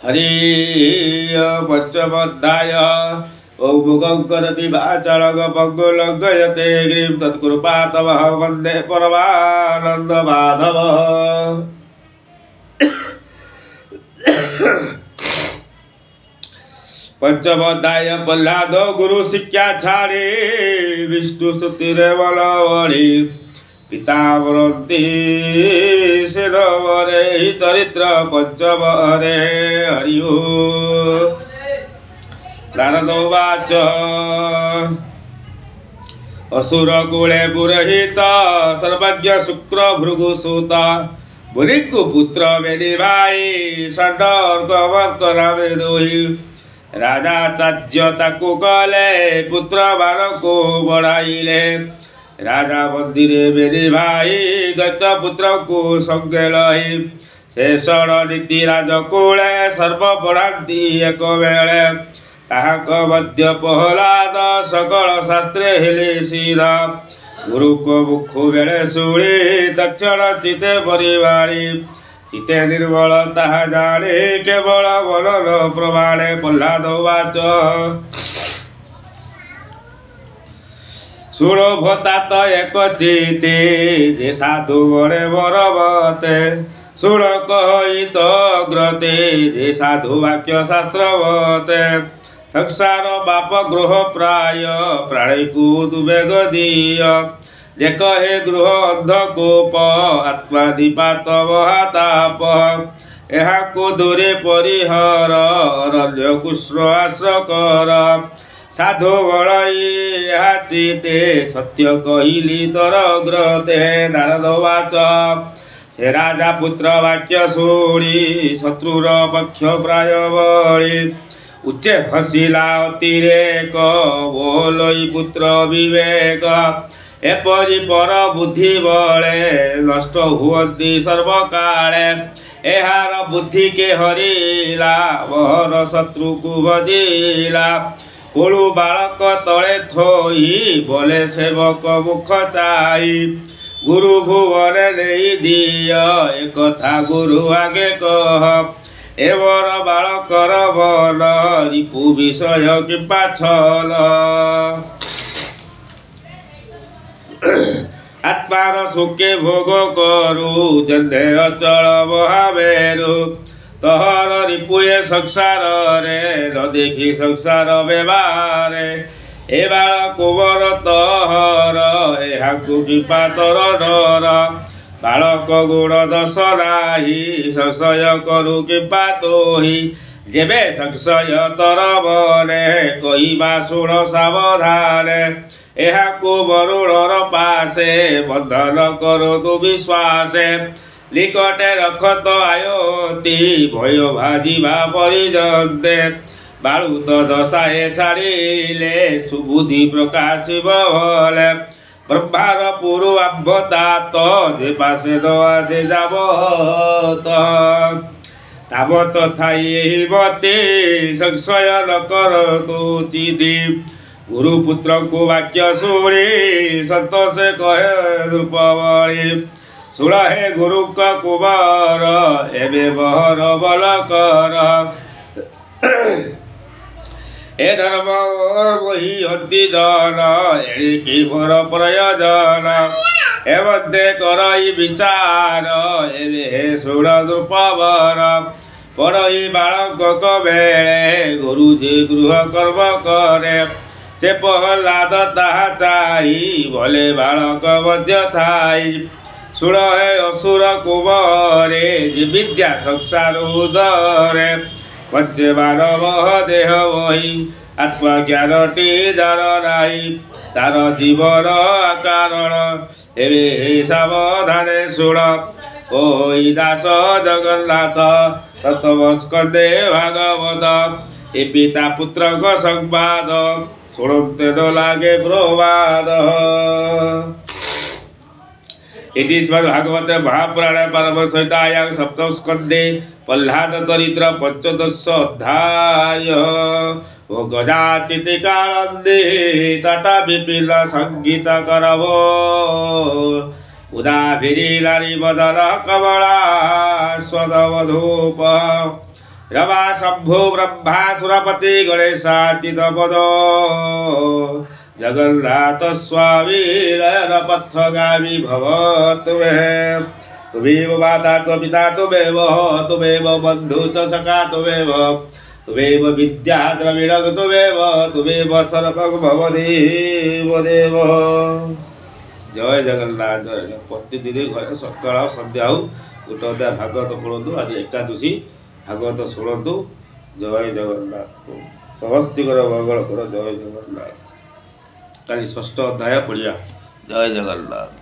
हरि पंचमोध्याय ओं मुखं करति वाचालं पङ्गुलङ्घयते गिरिं तत्कृपातमः वन्दे परमानन्दमाधवः। पंचमोध्याय प्रह्लाद गुरु शिक्षा छाड़ी विष्णु स्तुतिरे बलवड़ी पितामरती सेनवरे हि चरित्र पंचमरे हरि नारदोवाच असुरकुले पुरोहित सर्वज्ञ शुक्र भृगुसुत मुनिकुपुत्र मेनि भाई षण्वर्क नामे दोही राजा चाज्य ताकु कले पुत्र बारको बढ़ाइले राजा मंदिरे मेनि भाई दैत्य पुत्र को संगे लही शेषण नीति राजकूले सर्व पढ़ाती एक बेले ताहाक मध्य प्रह्लाद सकल शास्त्रे हेले सीधा गुरु को मुख बेले शुणी तक्षण चिते परिवारी चिते निर्बल ताहा जाने केवल मनन प्रमाणे प्रह्लाद वाच शुणो भतात एक चिते जे साधु बड़े बरबते शुण कही तो ग्रते जे साधु वाक्य शास्त्रवते संसार बाप गृह प्राय प्राणी को दुबेग दिय जे कहे गृह अंधकोप आत्मा दीपात महाताप को दूरे परिहर अरण्य कृष्ण आश्र कर साधु बड़ई चिते सत्य कहली तर ग्रते नारद वाच से राजा पुत्र वाक्य शुणी शत्रुर पक्ष प्राय बड़ी उच्चे हसिला अतिरेक बोलई पुत्र विवेक एपरी पर बुद्धि बले नष्ट हुअती सर्वकाले एहार बुद्धि के हरिला बहर शत्रु को भजिला कोलू बालक तले थोई बोले सेवक मुख चाई गुरु भुवन नहीं दिय एक कथा गुरु आगे कह एवर बालकर बल रिपु विषय किंबा छल आत्मार सुखे भोग करू जंधे अचल महामेरु तहर रिपुए संसार रे न देखी संसार व्यवहारे ए बाल कुबर तहर एहाकु कृपा तर डर बालक गुण दश नाही संशय करू कृपा तोही जेबे संशय तर बने कहिबा शुण सावधाने एहाकु वरुणर पासे बंधन करो तु विश्वासे निकटे रखत आयती भय भाजिबा परिजन्ते बालुत दशाए छाड़िले सुबुद्धि प्रकाशिब भले ब्रह्मार पूर्वाभ्यता तो जे पासे न आसे যাব तावत थाई एहि मते संशय न कर तु चिदी गुरुपुत्र को वाक्य शुणी संतोष कहे द्रुपबली शुण हे गुरु का कुमार एबे बहर बल कर ए धर्म वही हति जन एणिकी मोर प्रयोजन एवं करई विचार एबे हे शुण द्रुपवर पढ़ई बालक बेले गुरुजी गृह कर्म करे से प्रह्लाद ताहा चाही भले बालक मध्य थाई शुण हे असुर कुमारे जे विद्या संसार उदरे पंचे मानव देह वही आत्मज्ञान टी जार नाही तार जीवन कारण एबे सावधाने शुण कोई दास जगन्नाथ सप्तम स्कंदे भागवत ए पिता पुत्र को संवाद शुणते न लागे प्रवाद इति श्रीमद्भागवते महापुराणे परम संहितायां सप्तम स्कंदे प्रह्लाद चरित्र पंचदश अध्याय ओ गजाचितिकानंदे टाटा विपिन संगीत करवो उदाभिरी नारी मदन कमला स्वदवधूप रवा शंभो ब्रह्मा सुरपति गणेशाचितपद जगन्नाथ स्वामी नयनपथगामी भव तुमेव तुमेव माता त्वपिता तुमेव बन्धु च सखा तुमेव विद्या द्रविणं तुमेव सर्वं भव देव। जय जगन्नाथ जय। प्रतिदिन घरे सकाळ संध्या गोटे अध्याय भागवत पढ़ु। आज एकादशी भागवत शुणु। जय जगन्नाथ। समस्तर मंगल कर। जय जगन्नाथ। काली षष्ठ अध्याय पढ़िया। जय जगन्नाथ।